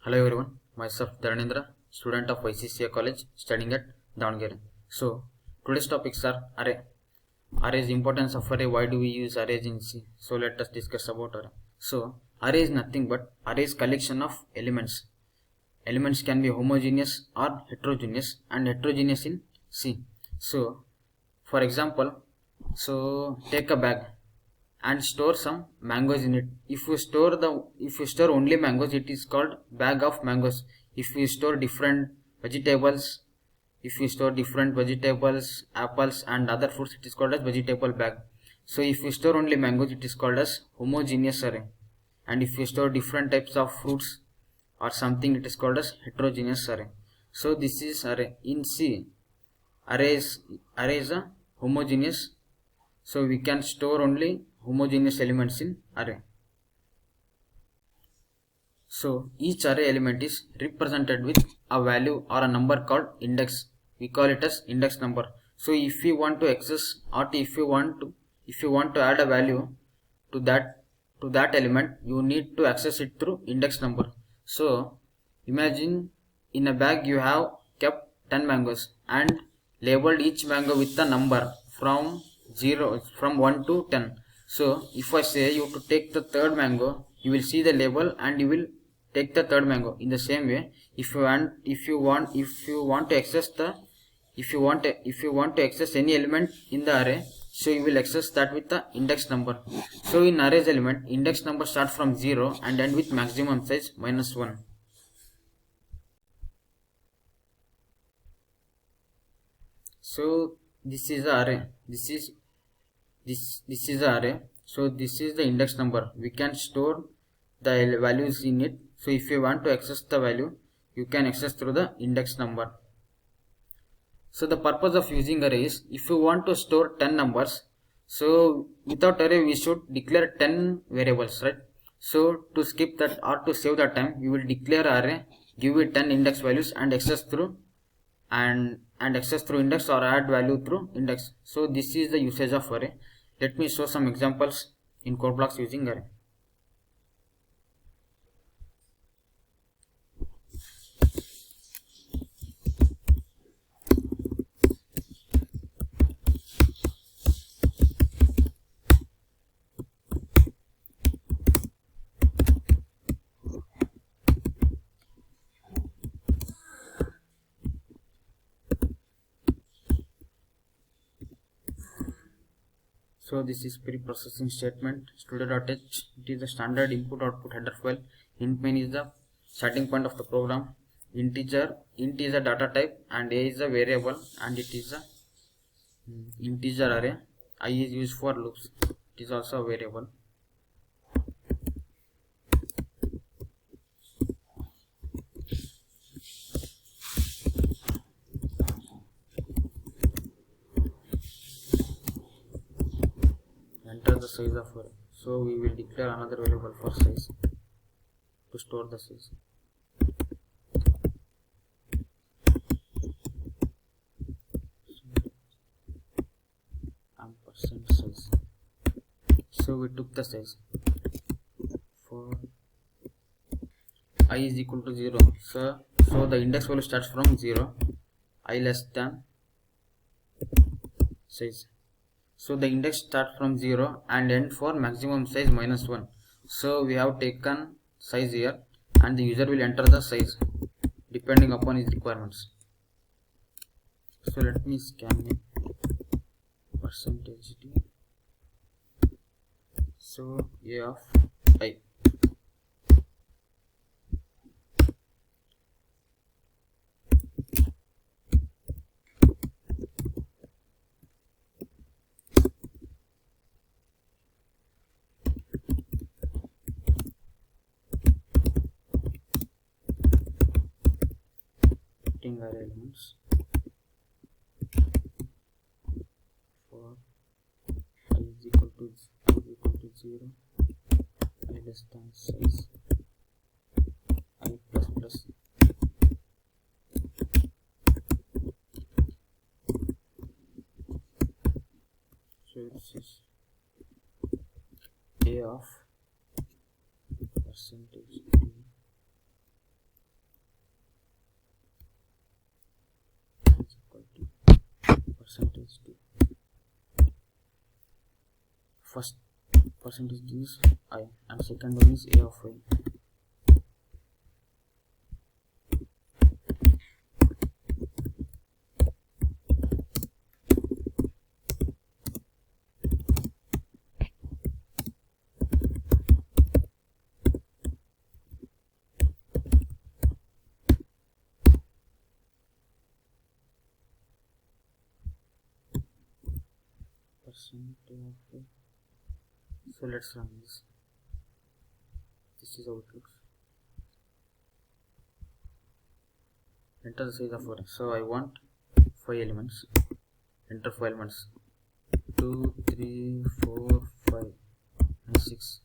Hello everyone, myself Dhanendra, student of YCCA College, studying at Davangere. So, today's topics are array. Arrays, importance of array, why do we use arrays in C? So, let us discuss about array. So, array is nothing but array is collection of elements. Elements can be homogeneous or heterogeneous, and heterogeneous in C. So, for example, take a bag and store some mangoes in it. If you store only mangoes, it is called bag of mangoes. If you store different vegetables, apples and other fruits, it is called as vegetable bag. So if you store only mangoes, it is called as homogeneous array. And if you store different types of fruits or something, it is called as heterogeneous array. So this is array. In C, array is a homogeneous. So we can store only homogeneous elements in array. So each array element is represented with a value or a number called index. We call it as index number. So if you want to access, or if you want to add a value to that element, you need to access it through index number. So imagine in a bag you have kept 10 mangoes and labeled each mango with a number from 1 to 10. So if I say you to take the third mango, you will see the label and you will take the third mango. In the same way, if you want to access any element in the array, so you will access that with the index number. So in arrays element, index number start from 0 and end with maximum size -1. So this is the array. This is the array. So this is the index number. We can store the values in it. So if you want to access the value, you can access through the index number. So the purpose of using array is, if you want to store 10 numbers, so without array we should declare 10 variables, right? So to skip that or to save that time, we will declare array, give it 10 index values and access through index or add value through index. So this is the usage of array. Let me show some examples in code blocks using array. So this is pre-processing statement, studio.h. It is a standard input-output header file. Int main is the starting point of the program. Int is a data type and a is a variable, and it is a integer array. I is used for loops. It is also a variable. Enter the size of array. So we will declare another variable for size to store the size. Ampersand size. So we took the size for I is equal to 0. So the index value starts from 0, I less than size. So the index starts from 0 and end for maximum size -1. So we have taken size here, and the user will enter the size depending upon his requirements. So let me scan it. %d. So a of I. Array elements for I is equal to 0, I less than size, I plus plus. So this is a of %d percentage d. First percentage d is I and second one is a of I. So let's run this. This is how it looks. Enter the size of array. So I want 5 elements. Enter 5 elements. 2, 3, 4, 5 and 6.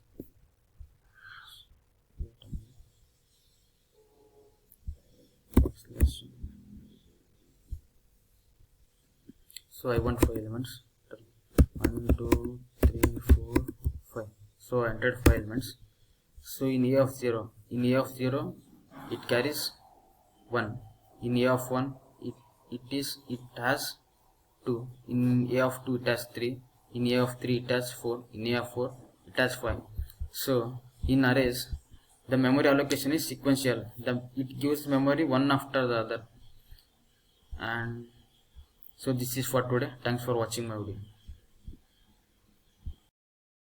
So I want 5 elements. 1, 2, 3, 4, 5. So I entered 5 elements. So in A of 0, it carries 1. In A of 1, it has 2. In A of 2, it has 3. In A of 3, it has 4. In A of 4, it has 5. So in arrays, the memory allocation is sequential. It gives memory one after the other. And so this is for today. Thanks for watching my video.